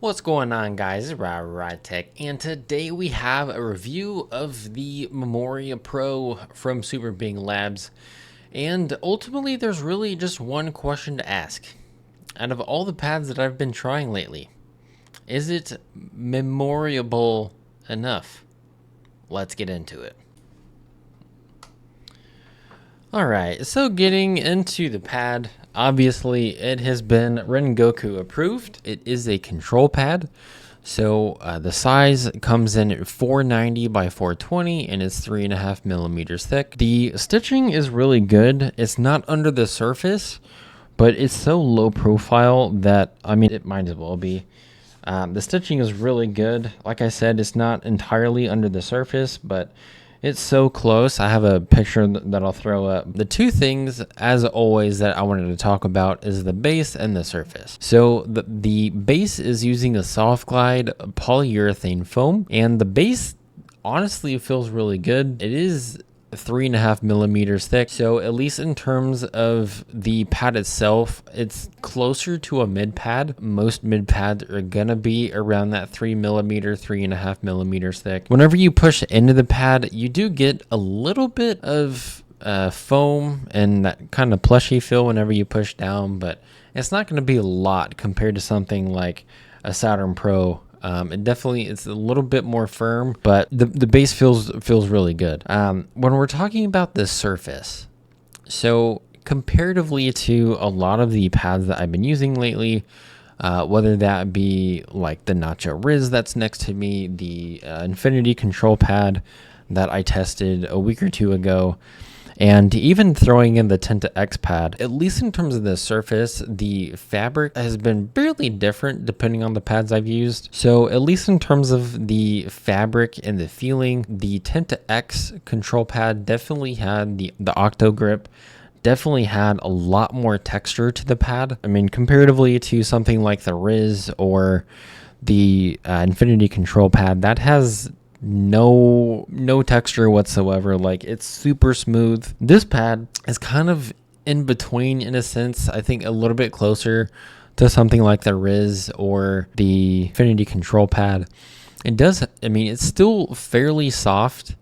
What's going on, guys? It's Rod Tech, and today we have a review of the Memoria Pro from SuperBeingsLabs. And ultimately, there's really just one question to ask. Out of all the pads that I've been trying lately, is it memorable enough? Let's get into it. Alright, so getting into the pad, obviously it has been Rengoku approved. It is a control pad. So the size comes in at 490 by 420 and it's 3.5 millimeters thick. The stitching is really good. It's not under the surface, but it's so low profile that, I mean, it might as well be. The stitching is really good. Like I said, it's not entirely under the surface, but it's so close. I have a picture that I'll throw up. The two things, as always, that I wanted to talk about is the base and the surface. So the base is using a soft glide polyurethane foam, and the base honestly feels really good. It is 3.5 millimeters thick, so at least in terms of the pad itself, it's closer to a mid pad. Most mid pads are gonna be around that 3.5 millimeters thick. Whenever you push into the pad, you do get a little bit of foam and that kind of plushy feel whenever you push down, but it's not going to be a lot compared to something like a Saturn Pro. It's a little bit more firm, but the base feels really good. When we're talking about the surface, so comparatively to a lot of the pads that I've been using lately, whether that be like the Nacho Riz that's next to me, the Infinity control pad that I tested a week or two ago, and even throwing in the Tenta X pad, at least in terms of the surface, the fabric has been barely different depending on the pads I've used. So at least in terms of the fabric and the feeling, the Tenta X control pad definitely had the Octo Grip, definitely had a lot more texture to the pad. I mean, comparatively to something like the Riz or the Infinity control pad, that has no texture whatsoever. Like, it's super smooth. This pad is kind of in between in a sense. I think a little bit closer to something like the Riz or the Infinity control pad. It's still fairly soft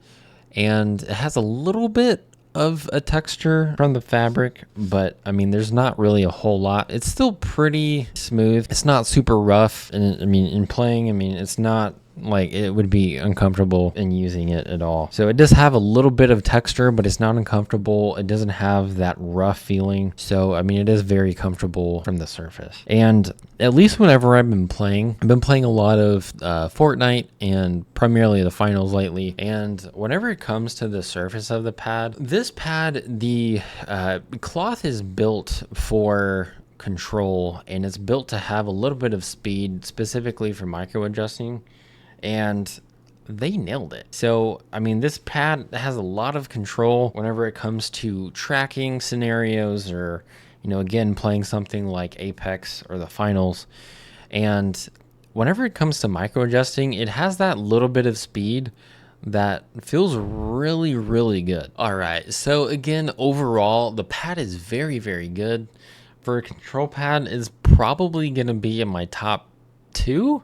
and it has a little bit of a texture from the fabric, but I mean, there's not really a whole lot. It's still pretty smooth. It's not super rough, and in playing, it's not like it would be uncomfortable in using it at all. So it does have a little bit of texture, but it's not uncomfortable. It doesn't have that rough feeling. So it is very comfortable from the surface. And at least whenever I've been playing a lot of Fortnite and primarily the finals lately. And whenever it comes to the surface of the pad, this pad, the cloth is built for control, and it's built to have a little bit of speed, specifically for micro adjusting, and they nailed it. So this pad has a lot of control whenever it comes to tracking scenarios, or again, playing something like Apex or the finals. And whenever it comes to micro adjusting, it has that little bit of speed that feels really good. All right, so again, overall, the pad is very good. For a control pad, is probably gonna be in my top 2.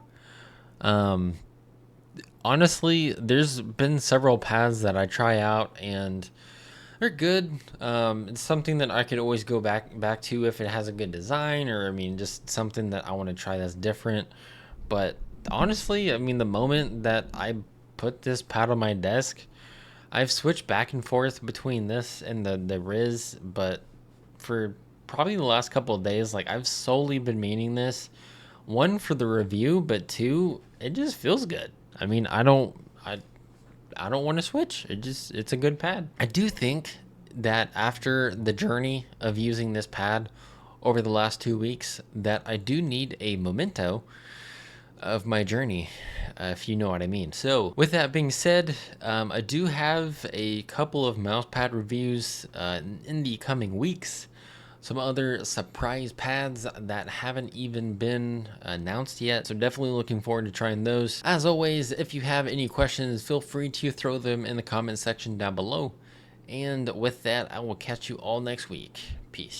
Honestly, there's been several pads that I try out and they're good. It's something that I could always go back to if it has a good design, or just something that I want to try that's different. But honestly, the moment that I put this pad on my desk, I've switched back and forth between this and the Riz, but for probably the last couple of days, like, I've solely been meaning this. One, for the review, but two, it just feels good. I don't want to switch. It's a good pad. I do think that after the journey of using this pad over the last 2 weeks, that I do need a memento of my journey, if you know what I mean. So with that being said, I do have a couple of mouse pad reviews in the coming weeks. Some other surprise pads that haven't even been announced yet, so definitely looking forward to trying those. As always, if you have any questions, feel free to throw them in the comment section down below. And with that, I will catch you all next week. Peace.